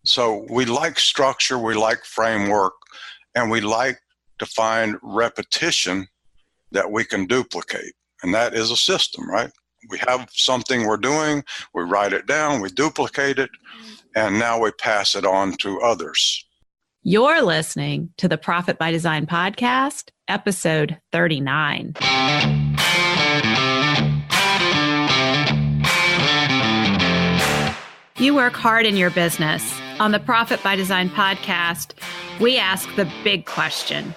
So we like structure, we like framework, and we like to find repetition that we can duplicate. And that is a system, right? We have something we're doing, we write it down, we duplicate it, and now we pass it on to others. You're listening to the Profit by Design podcast, episode 39. You work hard in your business. On the Profit by Design podcast, we ask the big question: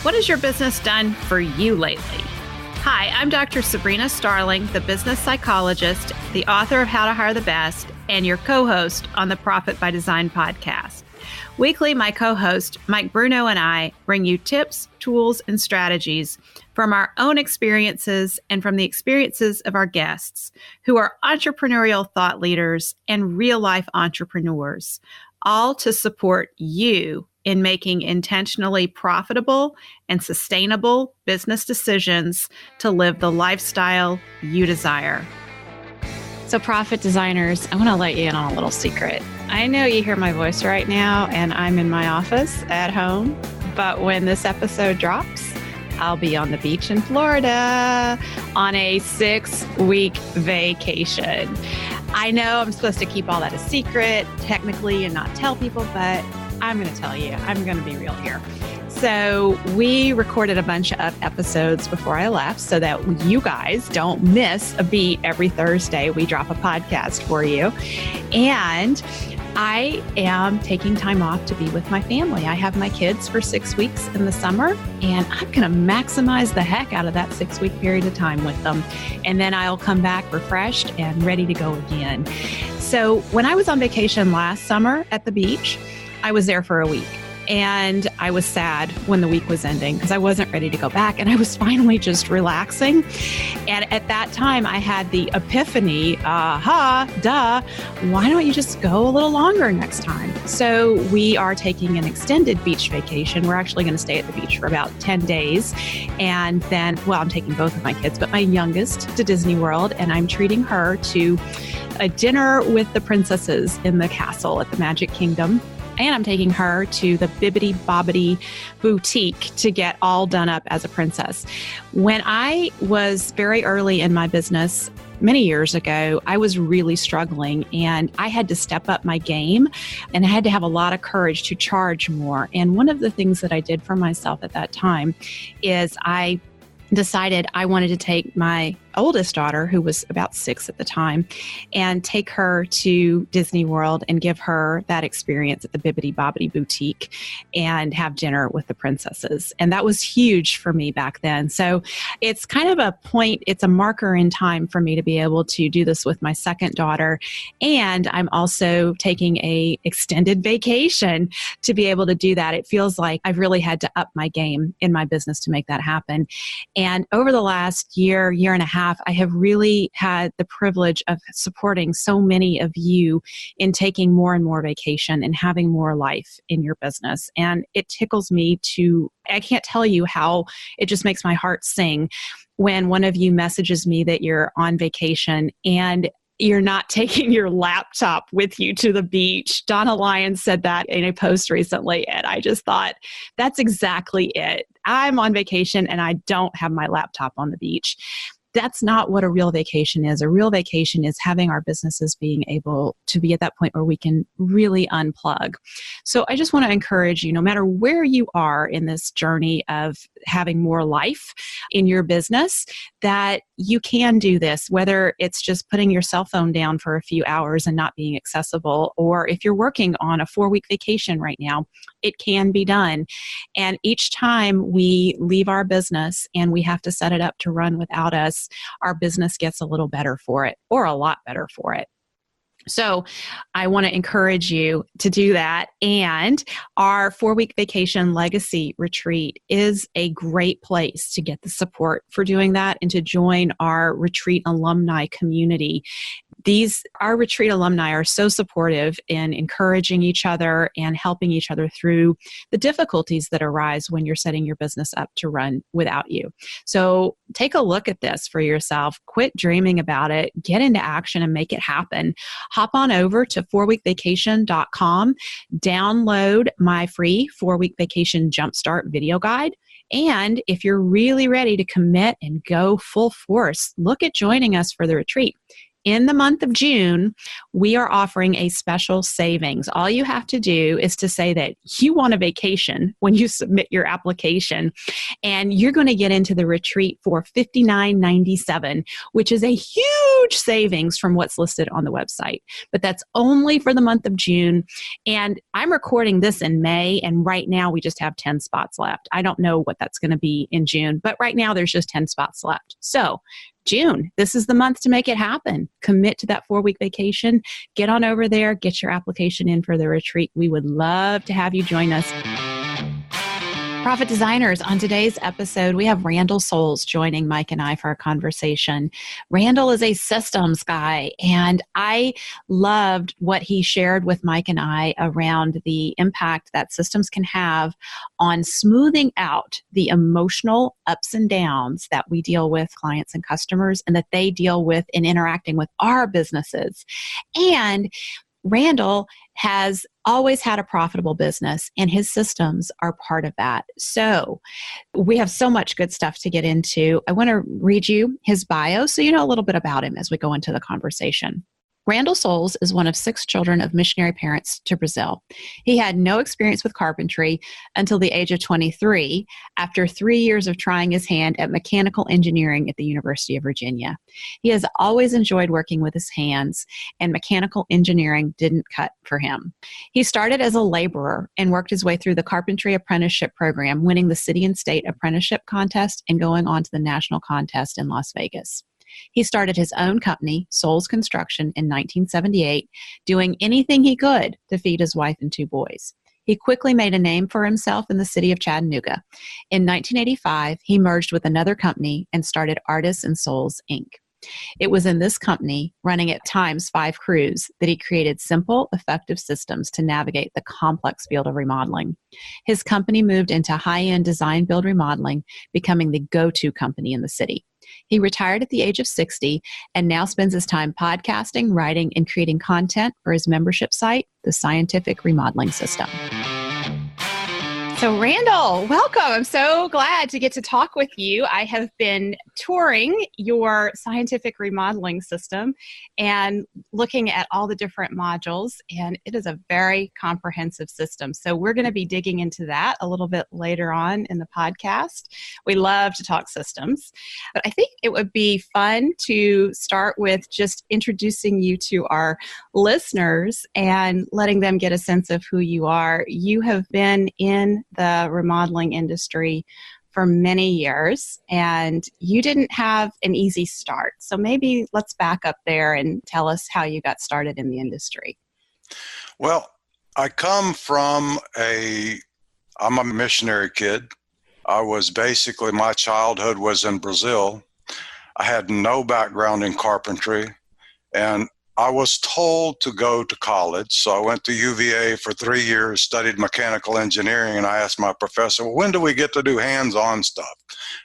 what has your business done for you lately? Hi, I'm Dr. Sabrinas Secret, the business psychologist, the author of How to Hire the Best, and your co-host on the Profit by Design podcast. Weekly, my co-host, Mike Bruno, and I bring you tips, tools, and strategies from our own experiences and from the experiences of our guests, who are entrepreneurial thought leaders and real-life entrepreneurs, all to support you in making intentionally profitable and sustainable business decisions to live the lifestyle you desire. So Profit Designers, I want to let you in on a little secret. I know you hear my voice right now, and I'm in my office at home, but when this episode drops, I'll be on the beach in Florida on a 6-week vacation. I know I'm supposed to keep all that a secret technically and not tell people, but I'm going to tell you. I'm going to be real here. So we recorded a bunch of episodes before I left so that you guys don't miss a beat. Every Thursday, we drop a podcast for you. And I am taking time off to be with my family. I have my kids for 6 weeks in the summer, and I'm going to maximize the heck out of that 6-week period of time with them. And then I'll come back refreshed and ready to go again. So when I was on vacation last summer at the beach, I was there for a week. And I was sad when the week was ending because I wasn't ready to go back, and I was finally just relaxing. And at that time, I had the epiphany, why don't you just go a little longer next time? So we are taking an extended beach vacation. We're actually going to stay at the beach for about 10 days. And then, I'm taking both of my kids, but my youngest to Disney World, and I'm treating her to a dinner with the princesses in the castle at the Magic Kingdom. And I'm taking her to the Bibbidi Bobbidi Boutique to get all done up as a princess. When I was very early in my business, many years ago, I was really struggling, and I had to step up my game, and I had to have a lot of courage to charge more. And one of the things that I did for myself at that time is I decided I wanted to take my oldest daughter, who was about 6 at the time, and take her to Disney World and give her that experience at the Bibbidi Bobbidi Boutique and have dinner with the princesses. And that was huge for me back then. So it's kind of a point, it's a marker in time for me to be able to do this with my second daughter. And I'm also taking a extended vacation to be able to do that. It feels like I've really had to up my game in my business to make that happen. And over the last year and a half, I have really had the privilege of supporting so many of you in taking more and more vacation and having more life in your business. And it tickles me I can't tell you how it just makes my heart sing when one of you messages me that you're on vacation and you're not taking your laptop with you to the beach. Donna Lyons said that in a post recently, and I just thought, that's exactly it. I'm on vacation and I don't have my laptop on the beach. That's not what a real vacation is. A real vacation is having our businesses being able to be at that point where we can really unplug. So I just want to encourage you, no matter where you are in this journey of having more life in your business, that you can do this, whether it's just putting your cell phone down for a few hours and not being accessible, or if you're working on a 4-week vacation right now, it can be done. And each time we leave our business and we have to set it up to run without us, our business gets a little better for it, or a lot better for it. So I want to encourage you to do that. And our 4-week vacation legacy retreat is a great place to get the support for doing that and to join our retreat alumni community. Our retreat alumni are so supportive in encouraging each other and helping each other through the difficulties that arise when you're setting your business up to run without you. So take a look at this for yourself. Quit dreaming about it. Get into action and make it happen. Hop on over to 4weekvacation.com, download my free 4-week vacation jumpstart video guide. And if you're really ready to commit and go full force, look at joining us for the retreat. In the month of June, we are offering a special savings. All you have to do is to say that you want a vacation when you submit your application, and you're going to get into the retreat for $59.97, which is a huge savings from what's listed on the website. But that's only for the month of June. And I'm recording this in May, and right now we just have 10 spots left. I don't know what that's going to be in June, but right now there's just 10 spots left. So June, this is the month to make it happen. Commit to that 4-week vacation. Get on over there. Get your application in for the retreat. We would love to have you join us. Profit Designers, on today's episode, we have Randall Soules joining Mike and I for a conversation. Randall is a systems guy, and I loved what he shared with Mike and I around the impact that systems can have on smoothing out the emotional ups and downs that we deal with clients and customers, and that they deal with in interacting with our businesses. And Randall has always had a profitable business, and his systems are part of that. So we have so much good stuff to get into. I want to read you his bio so you know a little bit about him as we go into the conversation. Randall Soules is one of 6 children of missionary parents to Brazil. He had no experience with carpentry until the age of 23, after 3 years of trying his hand at mechanical engineering at the University of Virginia. He has always enjoyed working with his hands, and mechanical engineering didn't cut for him. He started as a laborer and worked his way through the carpentry apprenticeship program, winning the city and state apprenticeship contest and going on to the national contest in Las Vegas. He started his own company, Soules Construction, in 1978, doing anything he could to feed his wife and 2 boys. He quickly made a name for himself in the city of Chattanooga. In 1985, he merged with another company and started Artists and Souls, Inc. It was in this company, running at times 5 crews, that he created simple, effective systems to navigate the complex field of remodeling. His company moved into high-end design build remodeling, becoming the go-to company in the city. He retired at the age of 60 and now spends his time podcasting, writing, and creating content for his membership site, the Scientific Remodeling System. So Randall, welcome. I'm so glad to get to talk with you. I have been touring your scientific remodeling system and looking at all the different modules, and it is a very comprehensive system. So we're going to be digging into that a little bit later on in the podcast. We love to talk systems, but I think it would be fun to start with just introducing you to our listeners and letting them get a sense of who you are. You have been in the remodeling industry for many years, and you didn't have an easy start. So maybe let's back up there and tell us how you got started in the industry. Well, I'm a missionary kid. My childhood was in Brazil. I had no background in carpentry, and I was told to go to college, so I went to UVA for 3 years, studied mechanical engineering, and I asked my professor, well, when do we get to do hands-on stuff?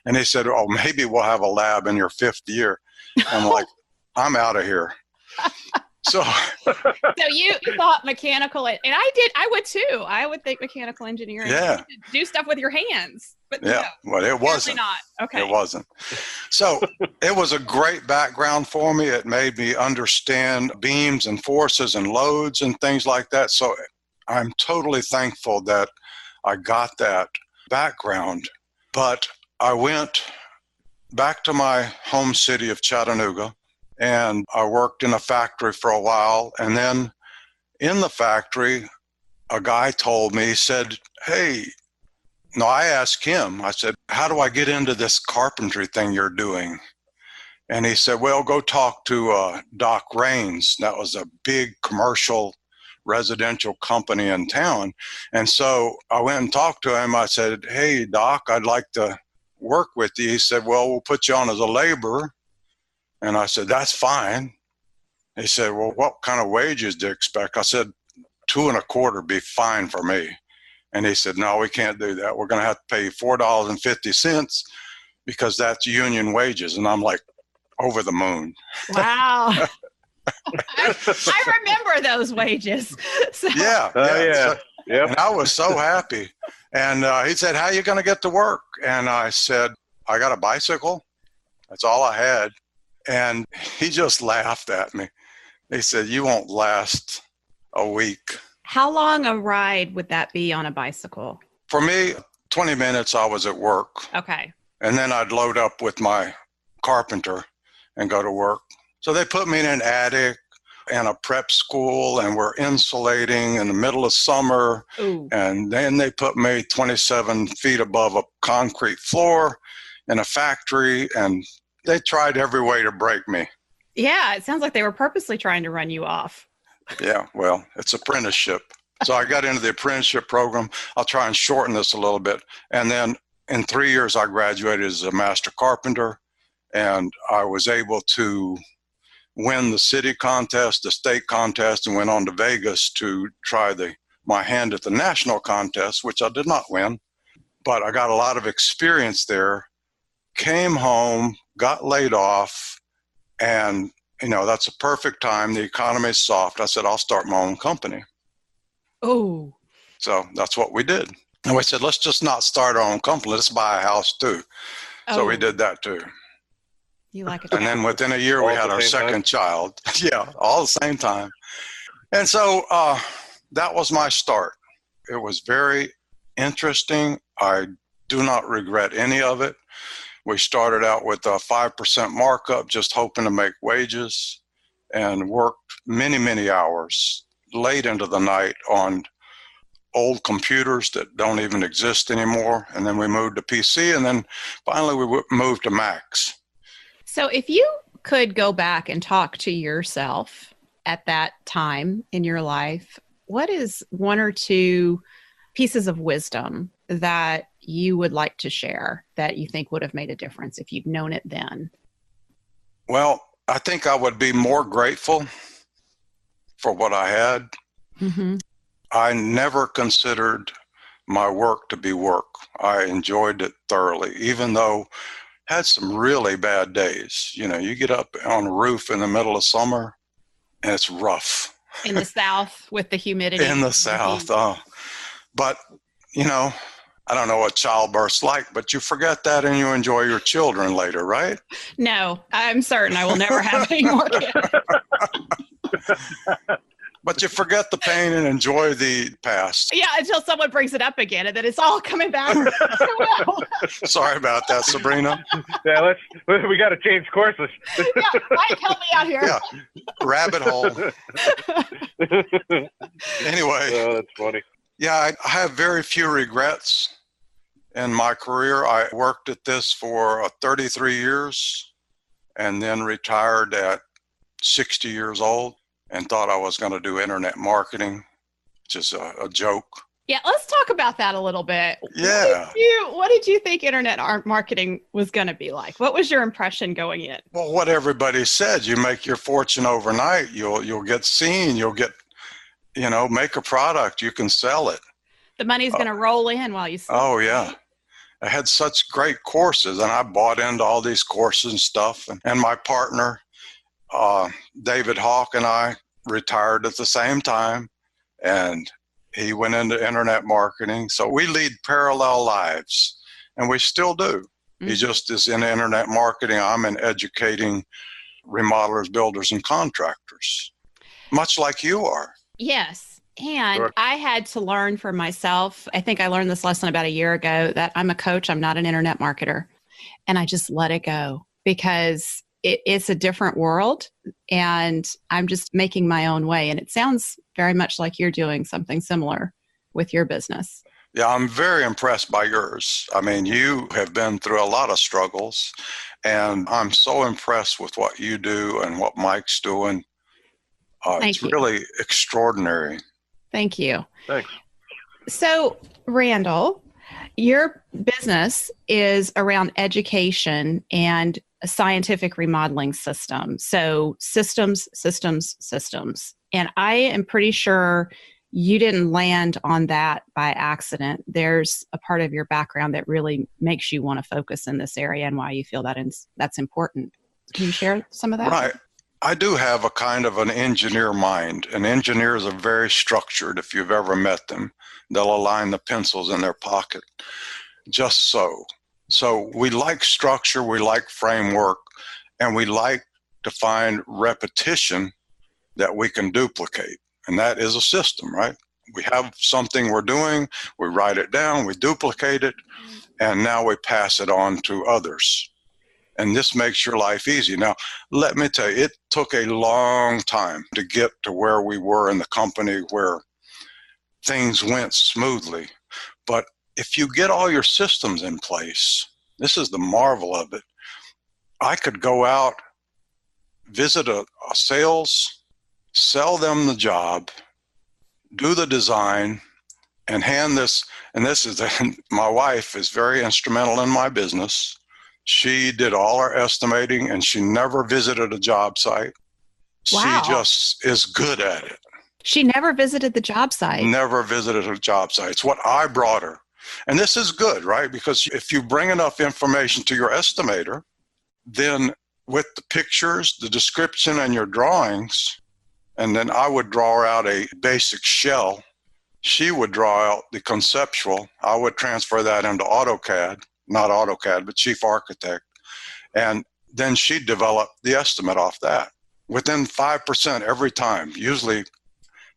And he said, oh, maybe we'll have a lab in your 5th year. I'm like, I'm out of here. So you thought mechanical, and I would too. I would think mechanical engineering, yeah, do stuff with your hands. But yeah, no, well, it wasn't. Not. Okay. It wasn't. So it was a great background for me. It made me understand beams and forces and loads and things like that. So I'm totally thankful that I got that background. But I went back to my home city of Chattanooga, and I worked in a factory for a while. And then in the factory, a guy told me, he said, hey, no, I asked him, I said, how do I get into this carpentry thing you're doing? And he said, well, go talk to Doc Raines. That was a big commercial residential company in town. And so I went and talked to him. I said, hey, Doc, I'd like to work with you. He said, well, we'll put you on as a laborer. And I said, that's fine. He said, well, what kind of wages do you expect? I said, 2.25 be fine for me. And he said, no, we can't do that. We're going to have to pay you $4.50 because that's union wages. And I'm like, over the moon. Wow. I remember those wages. So. Yeah. Yeah. Yep. And I was so happy. And he said, how are you going to get to work? And I said, I got a bicycle. That's all I had. And he just laughed at me. He said, you won't last a week. How long a ride would that be on a bicycle? For me, 20 minutes I was at work. Okay. And then I'd load up with my carpenter and go to work. So they put me in an attic and a prep school, and we're insulating in the middle of summer. Ooh. And then they put me 27 feet above a concrete floor in a factory, and they tried every way to break me. Yeah, it sounds like they were purposely trying to run you off. Yeah, well, it's apprenticeship. So I got into the apprenticeship program. I'll try and shorten this a little bit. And then in 3 years, I graduated as a master carpenter, and I was able to win the city contest, the state contest, and went on to Vegas to try my hand at the national contest, which I did not win. But I got a lot of experience there, came home, got laid off, and that's a perfect time. The economy is soft. I said, I'll start my own company. Oh. So that's what we did. And we said, let's just not start our own company. Let's buy a house too. So we did that too. You like it. And then within a year, we had our second child. Yeah, all the same time. And so that was my start. It was very interesting. I do not regret any of it. We started out with a 5% markup, just hoping to make wages, and worked many, many hours late into the night on old computers that don't even exist anymore. And then we moved to PC, and then finally we moved to Macs. So if you could go back and talk to yourself at that time in your life, what is one or two pieces of wisdom that you would like to share that you think would have made a difference if you'd known it then? Well, I think I would be more grateful for what I had. Mm-hmm. I never considered my work to be work. I enjoyed it thoroughly, even though I had some really bad days. You get up on a roof in the middle of summer and it's rough. In the South with the humidity. In the South. But, I don't know what childbirth's like, but you forget that and you enjoy your children later, right? No, I'm certain I will never have any more kids. But you forget the pain and enjoy the past. Yeah, until someone brings it up again, and then it's all coming back. Sorry about that, Sabrina. Yeah, we got to change courses. Yeah, Mike, help me out here. Yeah, rabbit hole. Anyway. Oh, that's funny. Yeah, I have very few regrets in my career. I worked at this for 33 years and then retired at 60 years old and thought I was going to do internet marketing, which is a joke. Yeah, let's talk about that a little bit. Yeah. What did you think internet marketing was going to be like? What was your impression going in? Well, what everybody said, you make your fortune overnight. You'll get seen. You'll get, make a product. You can sell it. The money's going to roll in while you sell it. Oh, yeah. I had such great courses, and I bought into all these courses and stuff. And my partner, David Hawk, and I retired at the same time, and he went into internet marketing. So we lead parallel lives, and we still do. Mm-hmm. He just is in internet marketing. I'm in educating remodelers, builders, and contractors, much like you are. Yes. And I had to learn for myself. I think I learned this lesson about a year ago that I'm a coach. I'm not an internet marketer. And I just let it go because it's a different world and I'm just making my own way. And it sounds very much like you're doing something similar with your business. Yeah, I'm very impressed by yours. I mean, you have been through a lot of struggles, and I'm so impressed with what you do and what Mike's doing. It's really extraordinary. Thank you. Thanks. So, Randall, your business is around education, and a scientific remodeling system. So systems, systems, systems. And I am pretty sure you didn't land on that by accident. There's a part of your background that really makes you want to focus in this area and why you feel that's important. Can you share some of that? Right. I do have a kind of an engineer mind, and engineers are very structured. If you've ever met them, they'll align the pencils in their pocket. Just so. So we like structure, we like framework, and we like to find repetition that we can duplicate. And that is a system, right? We have something we're doing, we write it down, we duplicate it, and now we pass it on to others. And this makes your life easy. Now, let me tell you, it took a long time to get to where we were in the company where things went smoothly. But if you get all your systems in place, this is the marvel of it. I could go out, visit a sales, sell them the job, do the design, and hand this. And this is, my wife is very instrumental in my business. She did all our estimating, and she never visited a job site. Wow. She just is good at it. She never visited the job site. Never visited a job site. It's what I brought her. And this is good, right? Because if you bring enough information to your estimator, then with the pictures, the description, and your drawings, and then I would draw out a basic shell. She would draw out the conceptual. I would transfer that into AutoCAD. Not AutoCAD, but Chief Architect. And then she'd develop the estimate off that within 5% every time, usually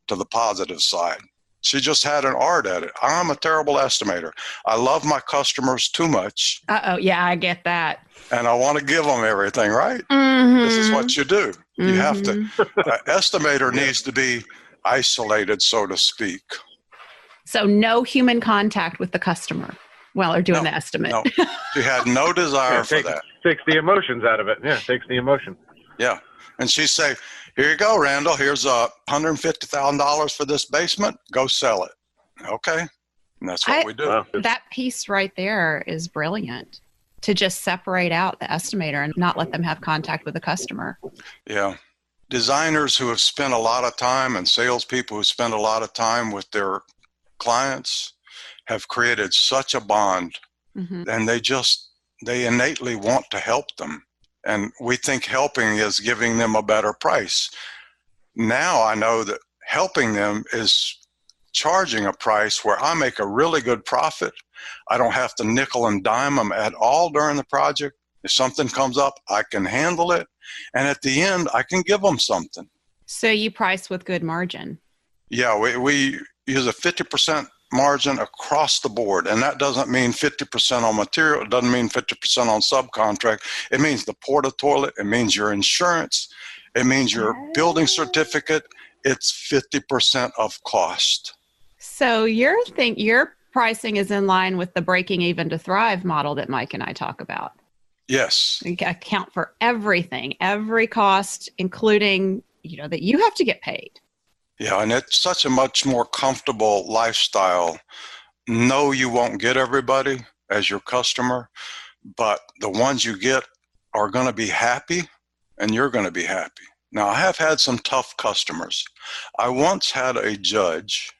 to the positive side. She just had an art at it. I'm a terrible estimator. I love my customers too much. Uh-oh, yeah, I get that. And I want to give them everything, right? Mm-hmm. This is what you do. You have to, estimator needs to be isolated, so to speak. So no human contact with the customer while they're doing the estimate. No, she had no desire for that. Takes the emotions out of it. Yeah, takes the emotion. Yeah. And she'd say, here you go, Randall. Here's $150,000 for this basement. Go sell it. Okay. And that's what we do. Wow. That piece right there is brilliant, to just separate out the estimator and not let them have contact with the customer. Yeah. Designers who have spent a lot of time and salespeople who spend a lot of time with their clients have created such a bond, and they innately want to help them. And we think helping is giving them a better price. Now I know that helping them is charging a price where I make a really good profit. I don't have to nickel and dime them at all during the project. If something comes up, I can handle it. And at the end, I can give them something. So you price with good margin. Yeah, we use a 50% margin across the board. And that doesn't mean 50% on material. It doesn't mean 50% on subcontract. It means the porta toilet. It means your insurance. It means your building certificate. It's 50% of cost. So your pricing is in line with the breaking even to thrive model that Mike and I talk about. Yes. You account for everything, every cost, including, that you have to get paid. Yeah, and it's such a much more comfortable lifestyle. No, you won't get everybody as your customer, but the ones you get are going to be happy, and you're going to be happy. Now, I have had some tough customers. I once had a judge,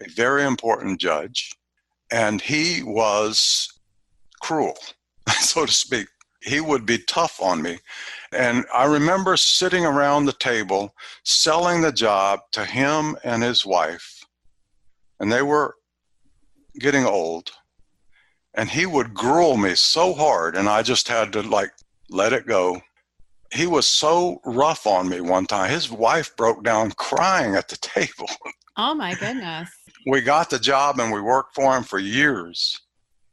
a very important judge, and he was cruel, so to speak. He would be tough on me. And I remember sitting around the table, selling the job to him and his wife. And they were getting old. And he would gruel me so hard, and I just had to let it go. He was so rough on me one time. His wife broke down crying at the table. Oh my goodness. We got the job and we worked for him for years.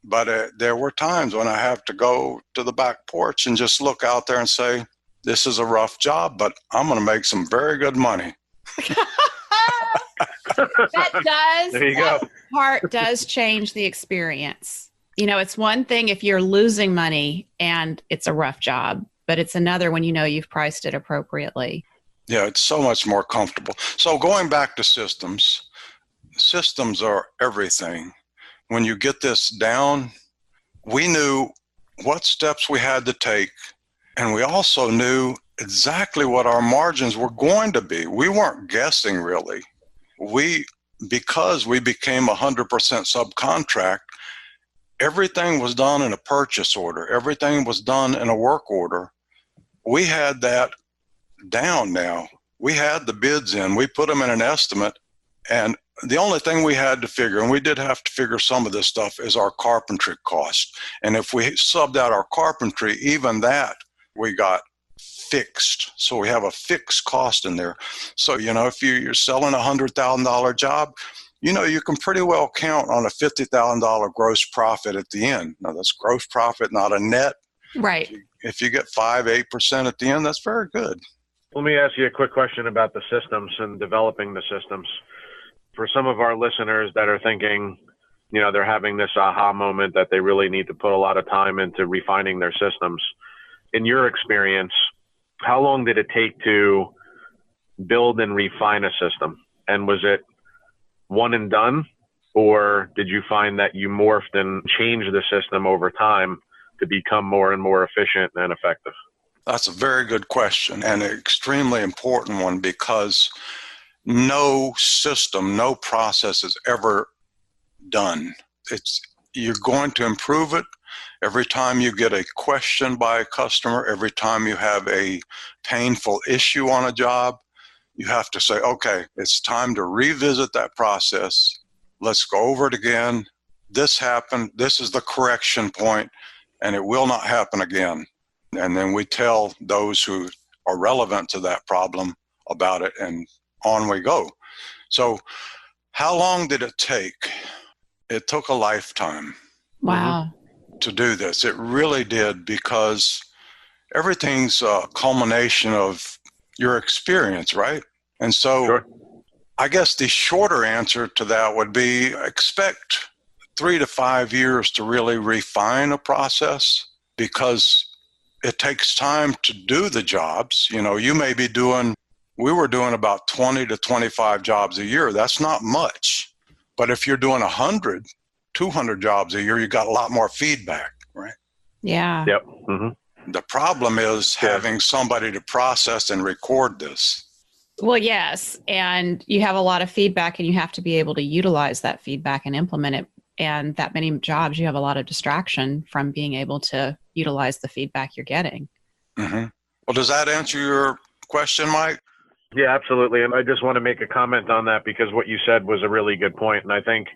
But there were times when I have to go to the back porch and just look out there and say, this is a rough job, but I'm going to make some very good money. That part does change the experience. It's one thing if you're losing money and it's a rough job, but it's another when you've priced it appropriately. Yeah, it's so much more comfortable. So going back to systems are everything. When you get this down, we knew what steps we had to take And we also knew exactly what our margins were going to be. We weren't guessing really. Because we became 100% subcontract, everything was done in a purchase order. Everything was done in a work order. We had that down now. We had the bids in. We put them in an estimate. And the only thing we had to figure, and we did have to figure some of this stuff, is our carpentry cost. And if we subbed out our carpentry, even that we got fixed. So we have a fixed cost in there. So, if you're selling a $100,000 job, you can pretty well count on a $50,000 gross profit at the end. Now, that's gross profit, not a net. Right. If you get 5-8% at the end, that's very good. Let me ask you a quick question about the systems and developing the systems. For some of our listeners that are thinking, they're having this aha moment that they really need to put a lot of time into refining their systems. In your experience, how long did it take to build and refine a system? And was it one and done? Or did you find that you morphed and changed the system over time to become more and more efficient and effective? That's a very good question and an extremely important one, because no system, no process is ever done. You're going to improve it every time you get a question by a customer, every time you have a painful issue on a job. You have to say, okay, it's time to revisit that process. Let's go over it again. This happened. This is the correction point, and it will not happen again. And then we tell those who are relevant to that problem about it, and on we go. So how long did it take? It took a lifetime. Wow. To do this. It really did, because everything's a culmination of your experience, right? And so Sure. I guess the shorter answer to that would be expect 3 to 5 years to really refine a process, because it takes time to do the jobs. You may be we were doing about 20 to 25 jobs a year. That's not much. But if you're doing 100, 200 jobs a year, you got a lot more feedback, right? Yeah. Yep. Mm-hmm. The problem is having somebody to process and record this. Well, yes. And you have a lot of feedback, and you have to be able to utilize that feedback and implement it. And that many jobs, you have a lot of distraction from being able to utilize the feedback you're getting. Mm-hmm. Well, does that answer your question, Mike? Yeah, absolutely. And I just want to make a comment on that, because what you said was a really good point. And I think,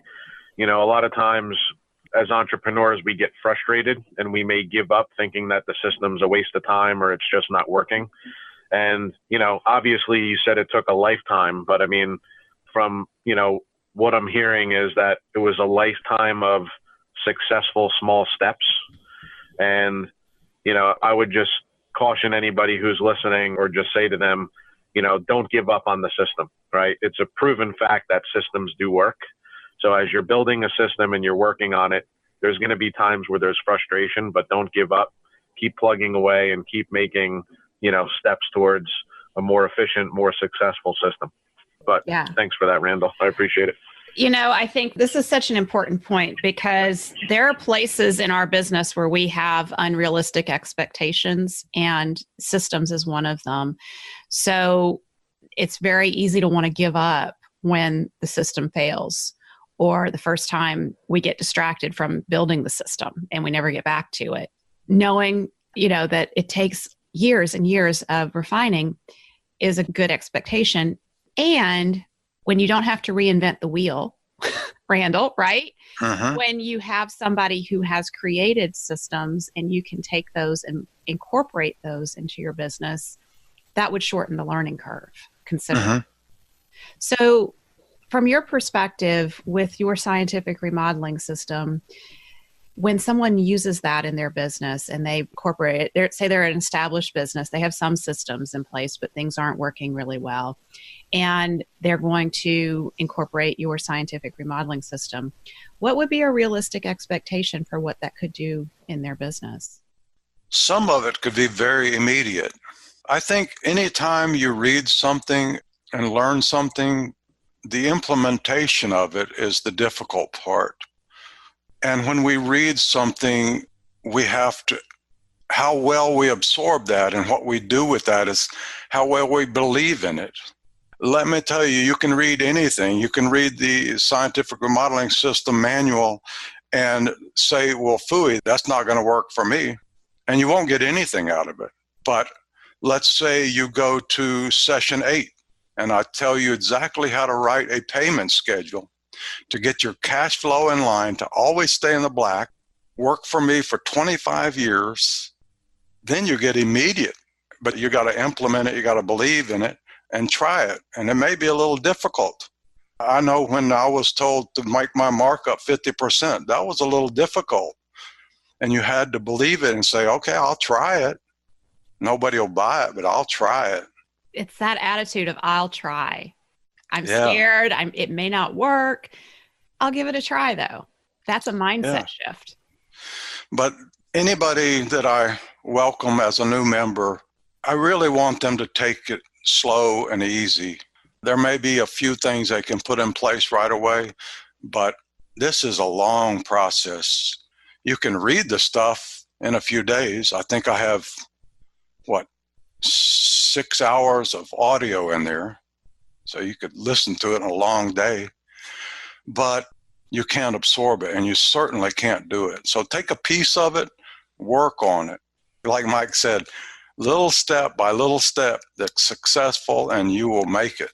a lot of times as entrepreneurs, we get frustrated and we may give up thinking that the system's a waste of time or it's just not working. And, obviously you said it took a lifetime, but I mean, from, what I'm hearing is that it was a lifetime of successful small steps. And, I would just caution anybody who's listening, or just say to them, don't give up on the system, right? It's a proven fact that systems do work. So as you're building a system and you're working on it, there's going to be times where there's frustration, but don't give up. Keep plugging away and keep making, steps towards a more efficient, more successful system. But yeah. Thanks for that, Randall. I appreciate it. I think this is such an important point, because there are places in our business where we have unrealistic expectations, and systems is one of them. So it's very easy to want to give up when the system fails, or the first time we get distracted from building the system and we never get back to it. Knowing, that it takes years and years of refining is a good expectation. And when you don't have to reinvent the wheel, Randall, right? Uh-huh. When you have somebody who has created systems and you can take those and incorporate those into your business, that would shorten the learning curve considerably. Uh-huh. So from your perspective with your scientific remodeling system, when someone uses that in their business and they incorporate it, say they're an established business, they have some systems in place, but things aren't working really well, and they're going to incorporate your scientific remodeling system, what would be a realistic expectation for what that could do in their business? Some of it could be very immediate. I think anytime you read something and learn something, the implementation of it is the difficult part. And when we read something, we have to how well we absorb that and what we do with that is how well we believe in it. Let me tell you, you can read anything. You can read the scientific remodeling system manual and say, well, phooey, that's not going to work for me. And you won't get anything out of it. But let's say you go to session 8 and I tell you exactly how to write a payment schedule to get your cash flow in line, to always stay in the black, work for me for 25 years, then you get immediate. But you got to implement it, you got to believe in it and try it. And it may be a little difficult. I know when I was told to make my markup 50%, that was a little difficult. And you had to believe it and say, okay, I'll try it. Nobody will buy it, but I'll try it. It's that attitude of I'll try. I'm scared. It may not work. I'll give it a try, though. That's a mindset shift. But anybody that I welcome as a new member, I really want them to take it slow and easy. There may be a few things they can put in place right away, but this is a long process. You can read the stuff in a few days. I think I have, 6 hours of audio in there. So you could listen to it in a long day, but you can't absorb it and you certainly can't do it. So take a piece of it, work on it. Like Mike said, little step by little step, that's successful and you will make it.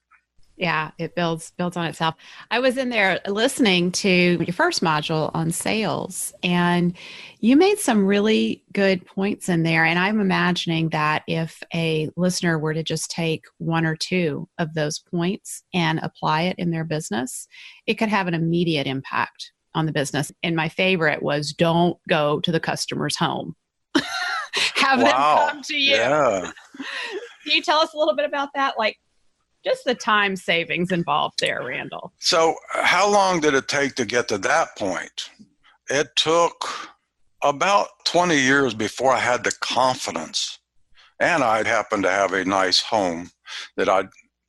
Yeah, it builds on itself. I was in there listening to your first module on sales, and you made some really good points in there. And I'm imagining that if a listener were to just take 1 or 2 of those points and apply it in their business, it could have an immediate impact on the business. And my favorite was, don't go to the customer's home. Have them come to you. Yeah. Can you tell us a little bit about that? Like, just the time savings involved there, Randall. So how long did it take to get to that point? It took about 20 years before I had the confidence. And I happened to have a nice home that I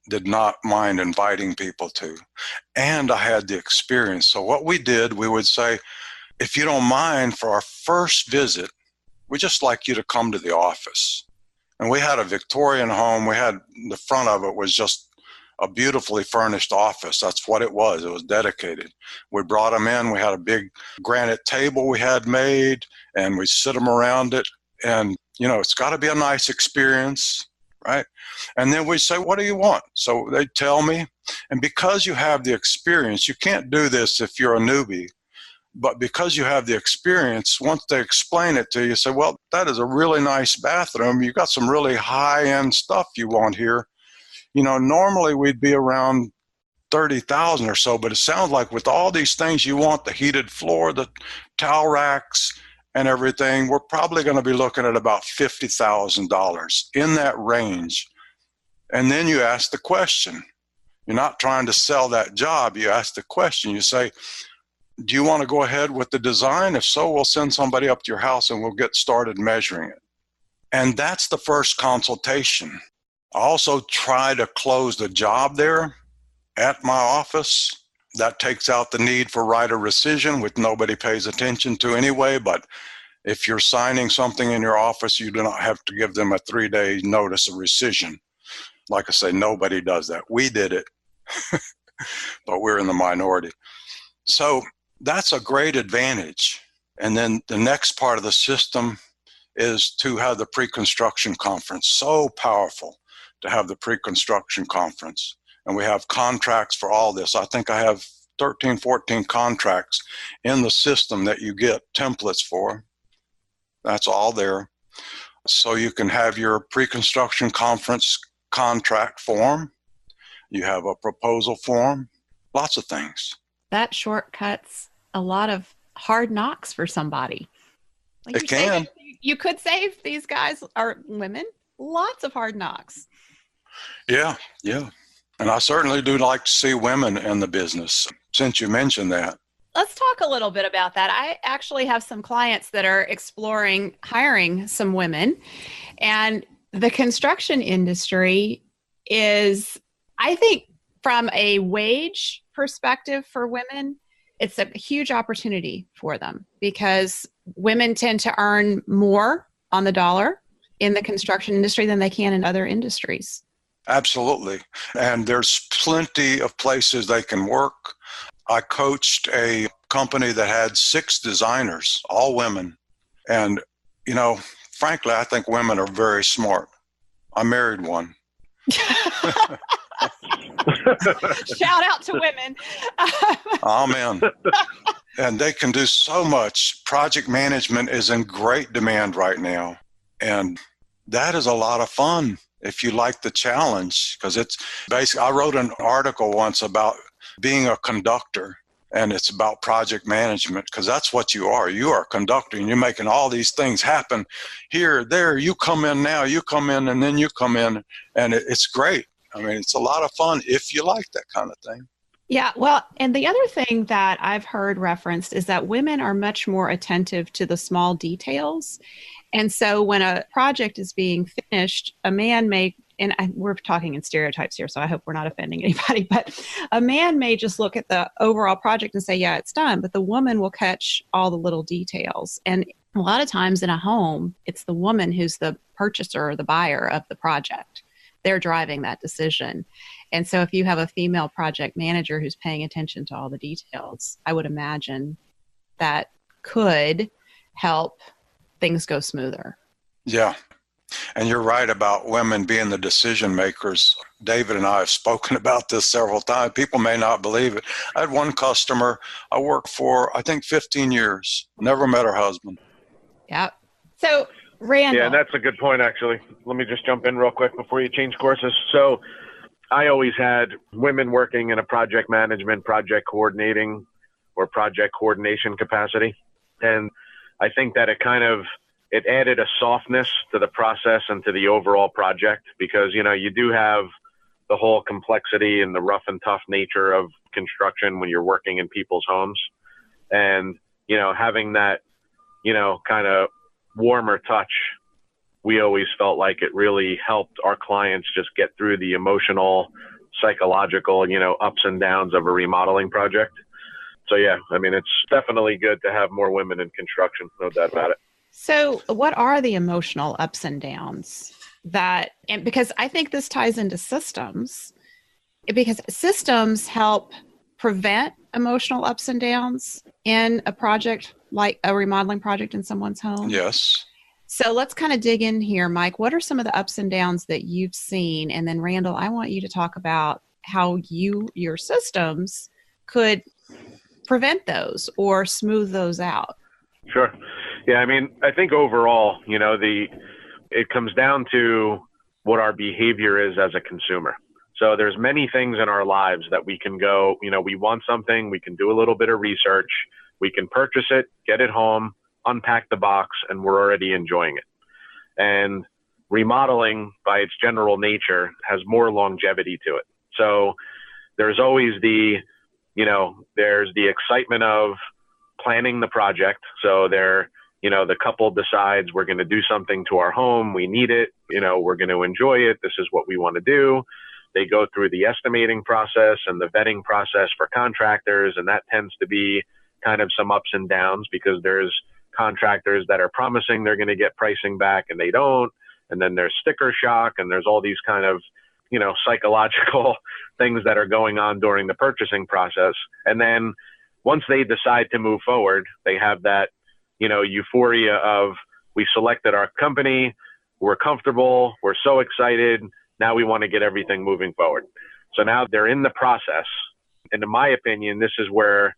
did not mind inviting people to. And I had the experience. So what we did, we would say, if you don't mind, for our first visit, we'd just like you to come to the office. And we had a Victorian home. We had, the front of it was just a beautifully furnished office. That's what it was. It was dedicated. We brought them in. We had a big granite table we had made, and we sit them around it. And, it's got to be a nice experience, right? And then we say, what do you want? So they tell me. And because you have the experience, you can't do this if you're a newbie. But because you have the experience, once they explain it to you, say, well, that is a really nice bathroom. You got some really high-end stuff you want here. Normally we'd be around 30,000 or so, but it sounds like with all these things you want, the heated floor, the towel racks and everything, we're probably going to be looking at about $50,000 in that range. And then you ask the question. You're not trying to sell that job. You ask the question. You say, do you want to go ahead with the design? If so, we'll send somebody up to your house and we'll get started measuring it. And that's the first consultation. I also try to close the job there at my office. That takes out the need for right of rescission, which nobody pays attention to anyway. But if you're signing something in your office, you do not have to give them a 3-day notice of rescission. Like I say, nobody does that. We did it, but we're in the minority. So that's a great advantage. And then the next part of the system is to have the pre-construction conference. So powerful to have the pre-construction conference. And we have contracts for all this. I think I have 13, 14 contracts in the system that you get templates for. That's all there. So you can have your pre-construction conference contract form. You have a proposal form, lots of things. That shortcuts a lot of hard knocks for somebody. Like it can. You could save these guys or women lots of hard knocks. Yeah. And I certainly do like to see women in the business, since you mentioned that. Let's talk a little bit about that. I actually have some clients that are exploring hiring some women. And the construction industry is, I think, from a wage perspective for women, it's a huge opportunity for them because women tend to earn more on the dollar in the construction industry than they can in other industries. Absolutely. And there's plenty of places they can work. I coached a company that had 6 designers, all women. And, frankly, I think women are very smart. I married one. Shout out to women. Amen. And they can do so much. Project management is in great demand right now. And that is a lot of fun if you like the challenge, because it's basically, I wrote an article once about being a conductor, and it's about project management, because that's what you are. You are conducting. You're making all these things happen here, there. You come in now, you come in, and then you come in, and it's great. I mean, it's a lot of fun if you like that kind of thing. Yeah, well, and the other thing that I've heard referenced is that women are much more attentive to the small details. And so when a project is being finished, a man may, and we're talking in stereotypes here, so I hope we're not offending anybody, but a man may just look at the overall project and say, yeah, it's done, but the woman will catch all the little details. And a lot of times in a home, it's the woman who's the purchaser or the buyer of the project. They're driving that decision. And so if you have a female project manager who's paying attention to all the details, I would imagine that could help things go smoother. Yeah. And you're right about women being the decision makers. David and I have spoken about this several times. People may not believe it. I had one customer I worked for, I think 15 years, never met her husband. Yep. So Randall. Yeah, that's a good point, actually. Let me just jump in real quick before you change courses. So I always had women working in a project management, project coordinating, or project coordination capacity. And I think that it added a softness to the process and to the overall project, because, you do have the whole complexity and the rough and tough nature of construction when you're working in people's homes. And, having that, kind of warmer touch, we always felt like it really helped our clients just get through the emotional, psychological, ups and downs of a remodeling project. So, yeah, I mean, it's definitely good to have more women in construction, no doubt about it. So what are the emotional ups and downs and because I think this ties into systems, because systems help prevent emotional ups and downs in a project like a remodeling project in someone's home? Yes. So let's kind of dig in here, Mike. What are some of the ups and downs that you've seen? And then Randall, I want you to talk about how your systems could prevent those or smooth those out. Sure. Yeah, I mean, I think overall, it comes down to what our behavior is as a consumer. So there's many things in our lives that we can go, we want something, we can do a little bit of research, we can purchase it, get it home, unpack the box, and we're already enjoying it. And remodeling, by its general nature, has more longevity to it. So there's always there's the excitement of planning the project. So the couple decides we're going to do something to our home. We need it. We're going to enjoy it. This is what we want to do. They go through the estimating process and the vetting process for contractors. And that tends to be kind of some ups and downs, because there's contractors that are promising they're going to get pricing back and they don't. And then there's sticker shock, and there's all these kind of, psychological things that are going on during the purchasing process. And then once they decide to move forward, they have that, euphoria of, we selected our company, we're comfortable, we're so excited, now we want to get everything moving forward. So now they're in the process. And in my opinion, this is where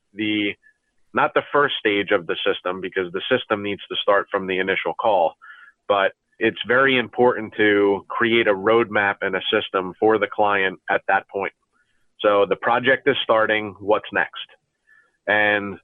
not the first stage of the system, because the system needs to start from the initial call, but it's very important to create a roadmap and a system for the client at that point. So the project is starting, what's next? And,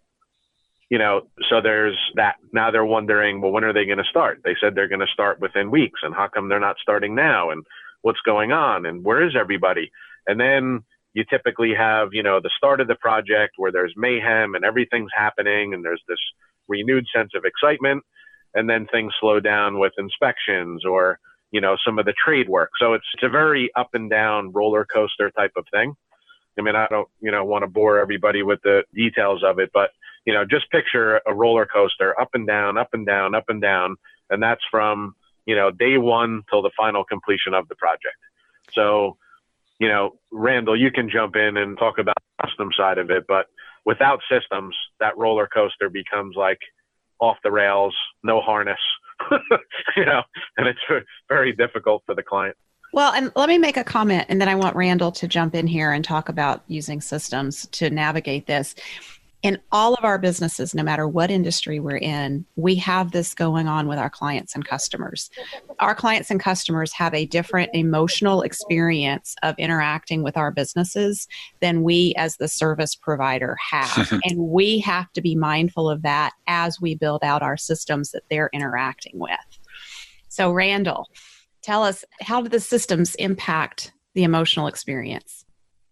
so there's that. Now they're wondering, well, when are they going to start? They said they're going to start within weeks. And how come they're not starting now? And what's going on? And where is everybody? And then you typically have, the start of the project where there's mayhem and everything's happening and there's this renewed sense of excitement. And then things slow down with inspections or, some of the trade work. So it's a very up and down roller coaster type of thing. I mean, I don't, want to bore everybody with the details of it, but, just picture a roller coaster, up and down, up and down, up and down. And that's from, day one till the final completion of the project. So, Randall, you can jump in and talk about the custom side of it, but without systems, that roller coaster becomes like off the rails, no harness, and it's very difficult for the client. Well, and let me make a comment, and then I want Randall to jump in here and talk about using systems to navigate this. In all of our businesses, no matter what industry we're in, we have this going on with our clients and customers. Our clients and customers have a different emotional experience of interacting with our businesses than we as the service provider have. And we have to be mindful of that as we build out our systems that they're interacting with. So Randall, tell us, how do the systems impact the emotional experience?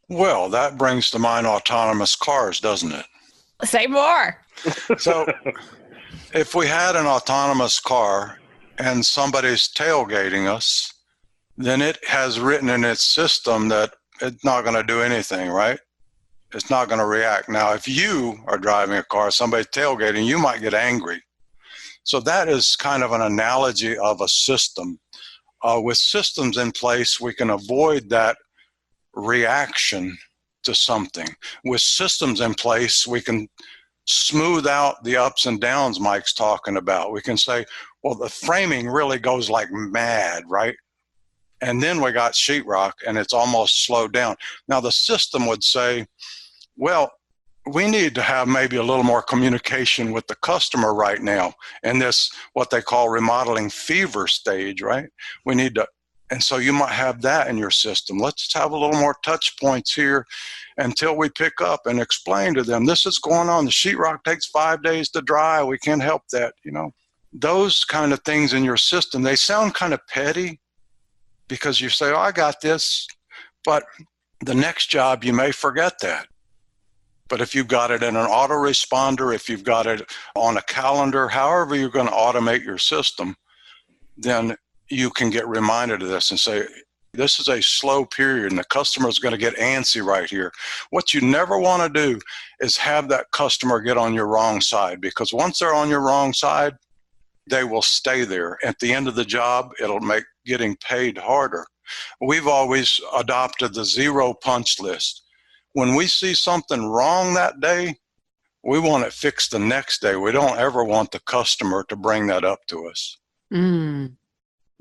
Well, that brings to mind autonomous cars, doesn't it? Say more. So if we had an autonomous car and somebody's tailgating us, then it has written in its system that it's not going to do anything, right? It's not going to react. Now, if you are driving a car, somebody's tailgating, you might get angry. So that is kind of an analogy of a system. With systems in place, we can avoid that reaction to something. With systems in place, we can smooth out the ups and downs Mike's talking about. We can say, well, the framing really goes like mad, right? And then we got sheetrock and it's almost slowed down. Now the system would say, well, we need to have maybe a little more communication with the customer right now in this, what they call remodeling fever stage, right? We need to, and so you might have that in your system. Let's have a little more touch points here until we pick up and explain to them, this is going on. The sheetrock takes 5 days to dry. We can't help that, Those kind of things in your system, they sound kind of petty because you say, oh, I got this. But the next job, you may forget that. But if you've got it in an autoresponder, if you've got it on a calendar, however you're going to automate your system, then you can get reminded of this and say, this is a slow period and the customer is going to get antsy right here. What you never want to do is have that customer get on your wrong side, because once they're on your wrong side, they will stay there. At the end of the job, it'll make getting paid harder. We've always adopted the 0 punch list. When we see something wrong that day, we want it fixed the next day. We don't ever want the customer to bring that up to us.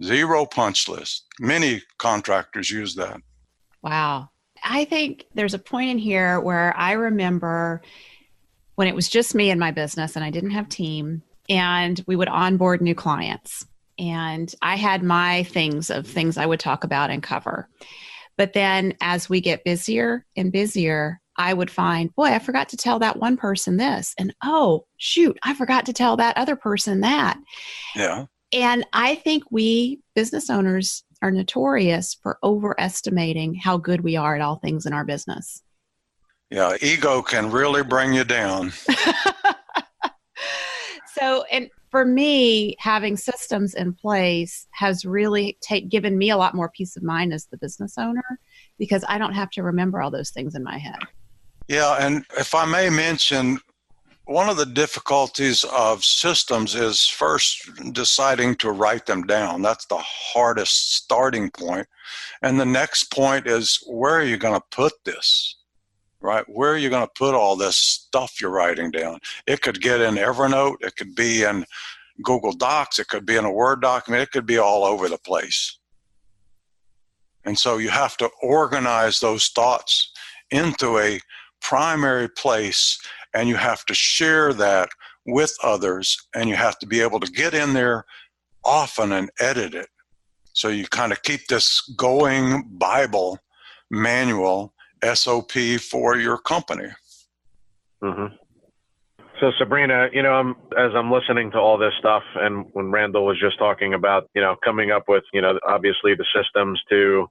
0 punch list. Many contractors use that. Wow. I think there's a point in here where I remember when it was just me in my business and I didn't have team, and we would onboard new clients. And I had my things I would talk about and cover. But then as we get busier and busier, I would find, boy, I forgot to tell that one person this. And oh, shoot, I forgot to tell that other person that. Yeah. And I think we business owners are notorious for overestimating how good we are at all things in our business. Yeah, ego can really bring you down. So, and for me, having systems in place has really given me a lot more peace of mind as the business owner, because I don't have to remember all those things in my head. Yeah, and if I may mention, one of the difficulties of systems is first deciding to write them down. That's the hardest starting point. And the next point is, where are you going to put this? Right? Where are you going to put all this stuff you're writing down? It could get in Evernote. It could be in Google Docs. It could be in a Word document. It could be all over the place. And so you have to organize those thoughts into a primary place, and you have to share that with others, and you have to be able to get in there often and edit it. So you kind of keep this going Bible manual SOP for your company. Mm-hmm. So Sabrina, as I'm listening to all this stuff, and when Randall was just talking about, coming up with, obviously the systems to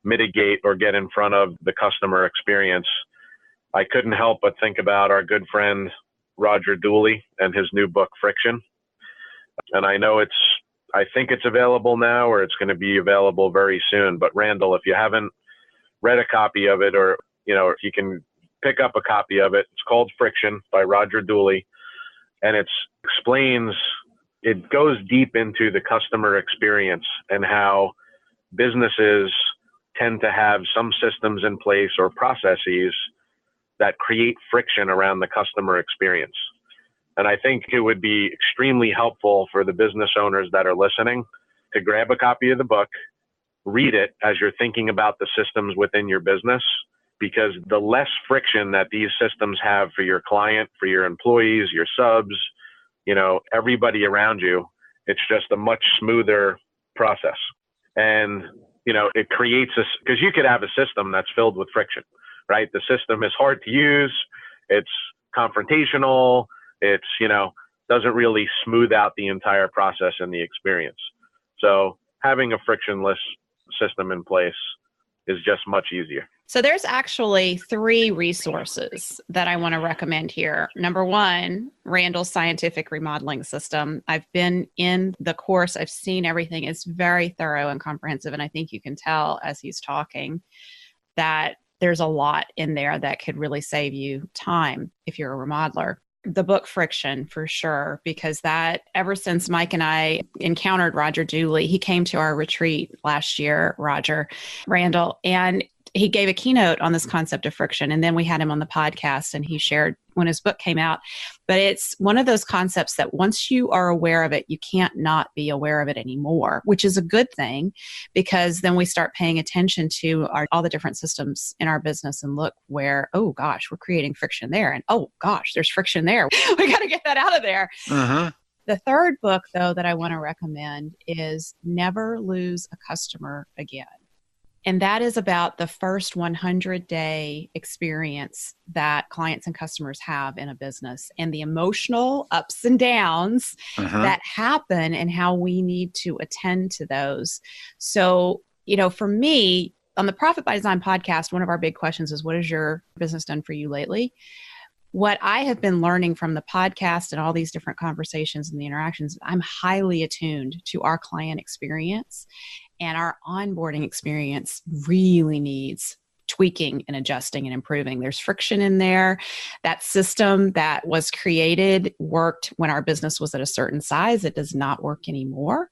mitigate or get in front of the customer experience, I couldn't help but think about our good friend, Roger Dooley, and his new book, Friction. And I know I think it's available now, or it's going to be available very soon. But Randall, if you haven't read a copy of it, or, if you can pick up a copy of it, it's called Friction by Roger Dooley. And it explains, it goes deep into the customer experience and how businesses tend to have some systems in place or processes that create friction around the customer experience. And I think it would be extremely helpful for the business owners that are listening to grab a copy of the book, read it as you're thinking about the systems within your business, because the less friction that these systems have for your client, for your employees, your subs, everybody around you, it's just a much smoother process. And, it creates this, because you could have a system that's filled with friction, right? The system is hard to use. It's confrontational. It's, doesn't really smooth out the entire process and the experience. So having a frictionless system in place is just much easier. So there's actually 3 resources that I want to recommend here. Number 1, Randall's Scientific Remodeling System. I've been in the course. I've seen everything. It's very thorough and comprehensive. And I think you can tell as he's talking that there's a lot in there that could really save you time if you're a remodeler. The book Friction, for sure, because that ever since Mike and I encountered Roger Dooley, he came to our retreat last year, Randall, and he gave a keynote on this concept of friction. And then we had him on the podcast and he shared when his book came out. But it's one of those concepts that once you are aware of it, you can't not be aware of it anymore, which is a good thing, because then we start paying attention to all the different systems in our business and look where, oh gosh, we're creating friction there. And oh gosh, there's friction there. We got to get that out of there. Mm-hmm. The third book, though, that I want to recommend is Never Lose a Customer Again. And that is about the first 100-day experience that clients and customers have in a business and the emotional ups and downs that happen and how we need to attend to those. So, for me, on the Profit by Design podcast, one of our big questions is, what has your business done for you lately? What I have been learning from the podcast and all these different conversations and the interactions, I'm highly attuned to our client experience. And our onboarding experience really needs tweaking and adjusting and improving. There's friction in there. That system that was created worked when our business was at a certain size. It does not work anymore.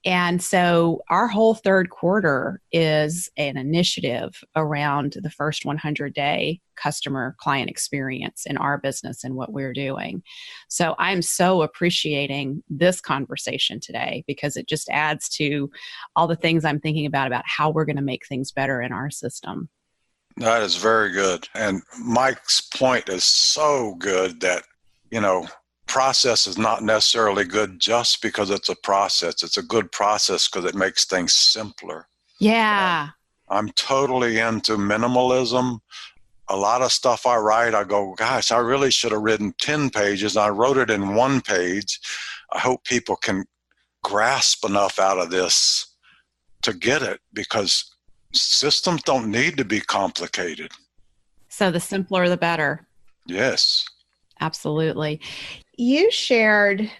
And so our whole third quarter is an initiative around the first 100-day customer client experience in our business and what we're doing. So I'm so appreciating this conversation today because it just adds to all the things I'm thinking about how we're going to make things better in our system. That is very good. And Mike's point is so good that, process is not necessarily good just because it's a process. It's a good process because it makes things simpler. Yeah. I'm totally into minimalism. A lot of stuff I write, I go, gosh, I really should have written 10 pages. I wrote it in 1 page. I hope people can grasp enough out of this to get it, because systems don't need to be complicated. So the simpler, the better. Yes. Absolutely. You shared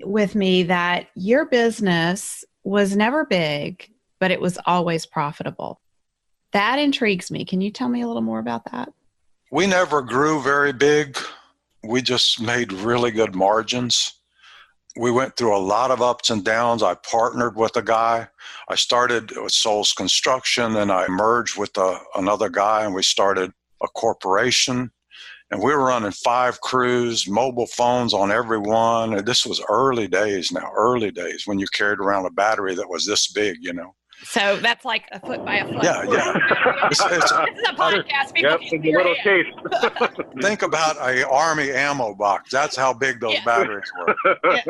with me that your business was never big, but it was always profitable. That intrigues me. Can you tell me a little more about that? We never grew very big. We just made really good margins. We went through a lot of ups and downs. I partnered with a guy. I started with Soules Construction, and I merged with another guy, and we started a corporation. And we were running 5 crews, mobile phones on every one. And this was early days when you carried around a battery that was this big, So that's like a foot by a foot. Yeah. It's a podcast. Yep, it's a little case. Think about an Army ammo box. That's how big those batteries were. Yes.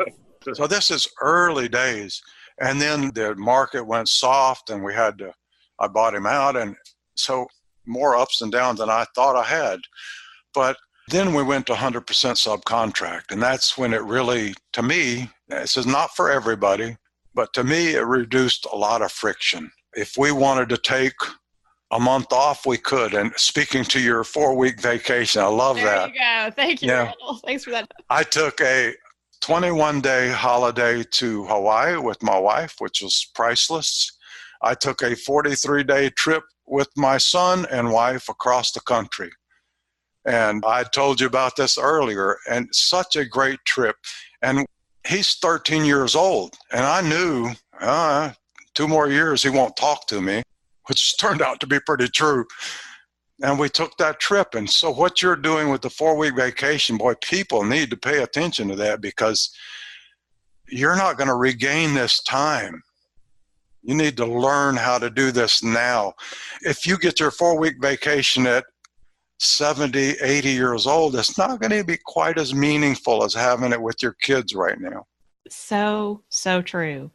So this is early days. And then the market went soft and I bought him out. And so more ups and downs than I thought I had. But then we went to 100% subcontract. And that's when it really, to me, this is not for everybody, but to me, it reduced a lot of friction. If we wanted to take a month off, we could. And speaking to your 4-week vacation, I love that. There you go. Thank you, Randall. Thanks for that. I took a 21-day holiday to Hawaii with my wife, which was priceless. I took a 43-day trip with my son and wife across the country. And I told you about this earlier, and such a great trip. And he's 13 years old. And I knew 2 more years he won't talk to me, which turned out to be pretty true. And we took that trip. And so what you're doing with the 4-week vacation, boy, people need to pay attention to that, because you're not going to regain this time. You need to learn how to do this now. If you get your 4-week vacation at 70, 80 years old, it's not going to be quite as meaningful as having it with your kids right now. So true.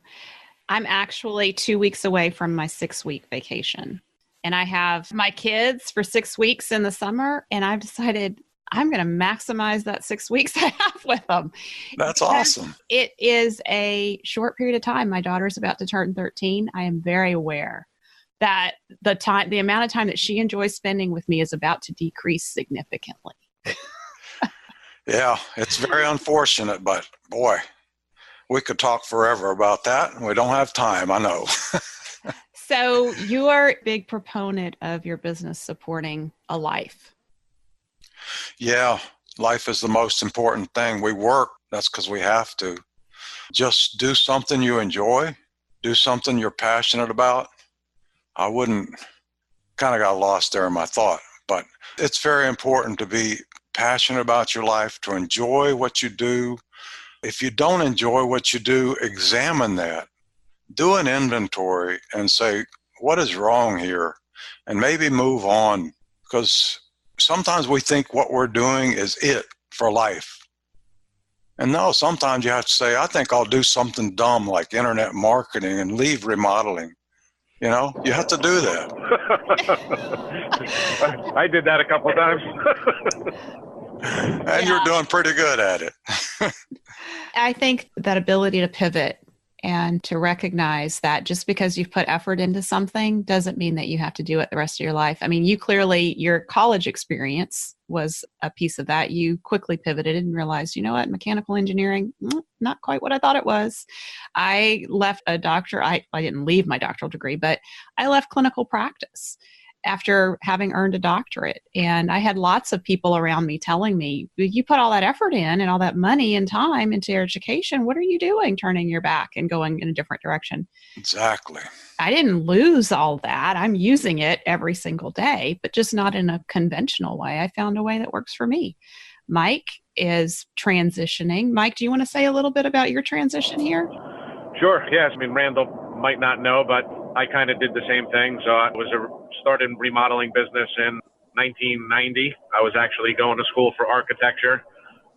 I'm actually 2 weeks away from my 6-week vacation. And I have my kids for 6 weeks in the summer, and I've decided I'm going to maximize that 6 weeks I have with them. That's awesome. It is a short period of time. My daughter's about to turn 13. I am very aware that the amount of time that she enjoys spending with me is about to decrease significantly. Yeah, it's very unfortunate, but boy, we could talk forever about that. We don't have time, I know. So you are a big proponent of your business supporting a life. Yeah, life is the most important thing. We work, that's because we have to. Just do something you enjoy, do something you're passionate about. I wouldn't, kind of got lost there in my thought, but it's very important to be passionate about your life, to enjoy what you do. If you don't enjoy what you do, examine that. Do an inventory and say, what is wrong here? And maybe move on, because sometimes we think what we're doing is it for life. And no, sometimes you have to say, I think I'll do something dumb like internet marketing and leave remodeling. You know, you have to do that. I did that a couple of times. And you're doing pretty good at it. I think that ability to pivot and to recognize that just because you've put effort into something doesn't mean that you have to do it the rest of your life. I mean, you clearly, your college experience was a piece of that. You quickly pivoted and realized, you know what, mechanical engineering, not quite what I thought it was. I left a doctor. I didn't leave my doctoral degree, but I left clinical practice after having earned a doctorate. And I had lots of people around me telling me, you put all that effort in and all that money and time into your education. What are you doing, turning your back and going in a different direction? Exactly. I didn't lose all that. I'm using it every single day, but just not in a conventional way. I found a way that works for me. Mike is transitioning. Mike, do you want to say a little bit about your transition here? Sure. Yes. I mean, Randall might not know, but I kind of did the same thing. So I started remodeling business in 1990. I was actually going to school for architecture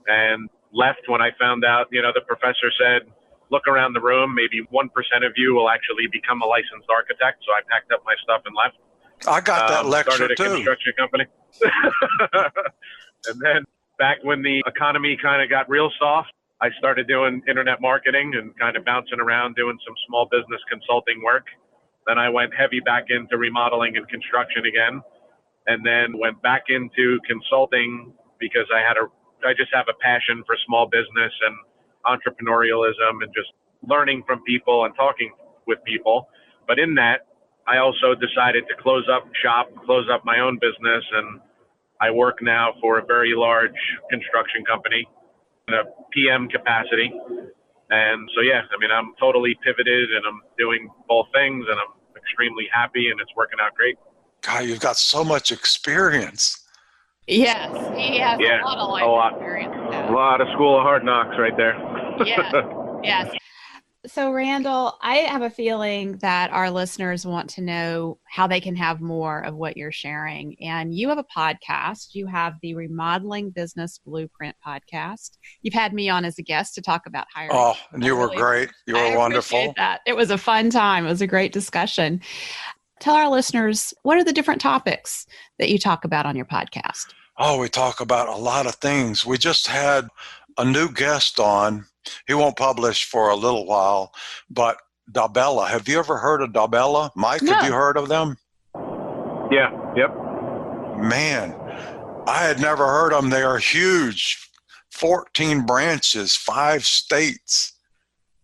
and left when I found out, the professor said, look around the room, maybe 1% of you will actually become a licensed architect. So I packed up my stuff and left. I got that lecture started a too. Construction company. And then back when the economy kind of got real soft, I started doing internet marketing and kind of bouncing around doing some small business consulting work. Then I went heavy back into remodeling and construction again, and then went back into consulting because I just have a passion for small business and entrepreneurialism and just learning from people and talking with people. But in that, I also decided to close up shop, close up my own business, and I work now for a very large construction company in a PM capacity. And so, yeah, I mean, I'm totally pivoted and I'm doing both things and I'm extremely happy and it's working out great. God, you've got so much experience. Yes, he has a lot of life experience. A lot of school of hard knocks right there. Yes. So, Randall, I have a feeling that our listeners want to know how they can have more of what you're sharing. And you have a podcast. You have the Remodeling Business Blueprint podcast. You've had me on as a guest to talk about hiring. Oh, and you were great. You were wonderful. Appreciate that. It was a fun time. It was a great discussion. Tell our listeners, what are the different topics that you talk about on your podcast? Oh, we talk about a lot of things. We just had a new guest on. He won't publish for a little while, but Dabella. Have you ever heard of Dabella? Mike, No. Have you heard of them? Yeah. Yep. Man, I had never heard of them. They are huge. 14 branches, 5 states.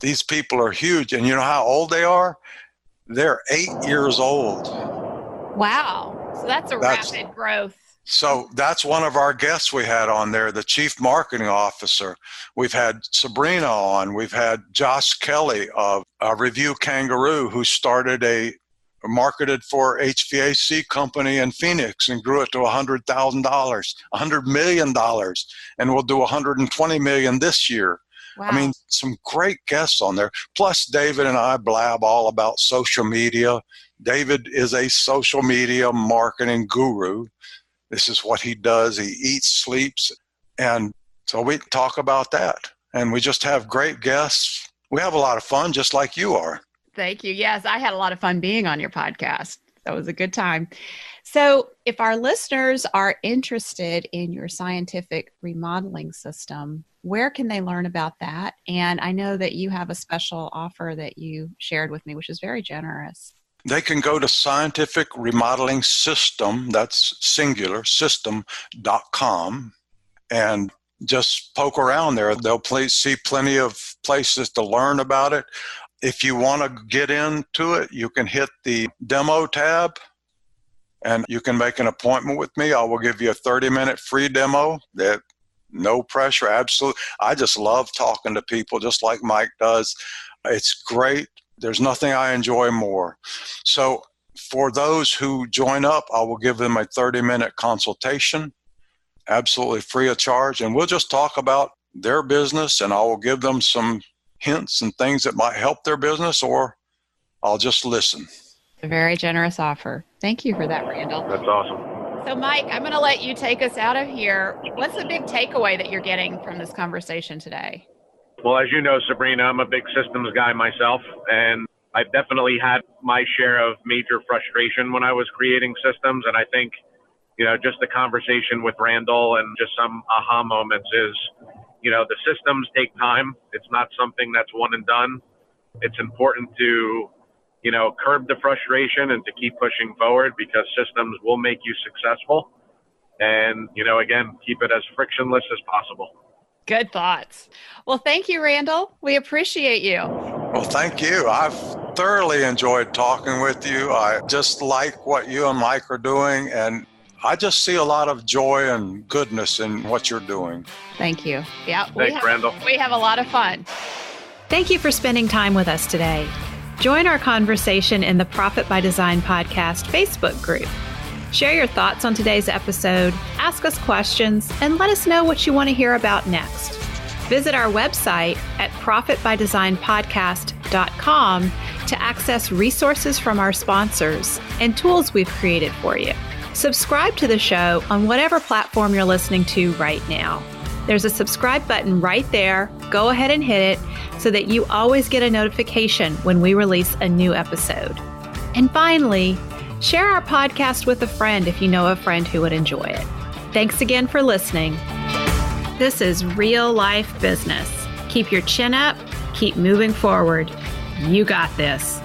These people are huge. And you know how old they are? They're 8 years old. Wow. So that's rapid growth. So that's one of our guests we had on there, the Chief Marketing Officer. We've had Sabrina on. We've had Josh Kelly of Review Kangaroo, who marketed for HVAC company in Phoenix and grew it to $100,000, $100 million, and we'll do $120 million this year. Wow. I mean, some great guests on there. Plus, David and I blab all about social media. David is a social media marketing guru. This is what he does. He eats, sleeps, and so we talk about that. And we just have great guests. We have a lot of fun, just like you are. Thank you. Yes, I had a lot of fun being on your podcast. That was a good time. So if our listeners are interested in your scientific remodeling system, where can they learn about that? And I know that you have a special offer that you shared with me, which is very generous. They can go to Scientific Remodeling System, that's singular, system.com, and just poke around there. They'll see plenty of places to learn about it. If you want to get into it, you can hit the demo tab and you can make an appointment with me. I will give you a 30-minute free demo. That no pressure, absolutely. I just love talking to people just like Mike does. It's great. There's nothing I enjoy more. So for those who join up, I will give them a 30-minute consultation, absolutely free of charge. And we'll just talk about their business, and I will give them some hints and things that might help their business, or I'll just listen. A very generous offer. Thank you for that, Randall. That's awesome. So Mike, I'm going to let you take us out of here. What's the big takeaway that you're getting from this conversation today? Well, as you know, Sabrina, I'm a big systems guy myself, and I've definitely had my share of major frustration when I was creating systems. And I think, just the conversation with Randall and just some aha moments is, the systems take time. It's not something that's one and done. It's important to, curb the frustration and to keep pushing forward, because systems will make you successful. And, again, keep it as frictionless as possible. Good thoughts. Well, thank you, Randall. We appreciate you. Well, thank you. I've thoroughly enjoyed talking with you. I just like what you and Mike are doing, and I just see a lot of joy and goodness in what you're doing. Thank you. Yeah. Thanks, Randall. We have a lot of fun. Thank you for spending time with us today. Join our conversation in the Profit by Design podcast Facebook group. Share your thoughts on today's episode, ask us questions, and let us know what you want to hear about next. Visit our website at profitbydesignpodcast.com to access resources from our sponsors and tools we've created for you. Subscribe to the show on whatever platform you're listening to right now. There's a subscribe button right there. Go ahead and hit it so that you always get a notification when we release a new episode. And finally, share our podcast with a friend if you know a friend who would enjoy it. Thanks again for listening. This is real life business. Keep your chin up, keep moving forward. You got this.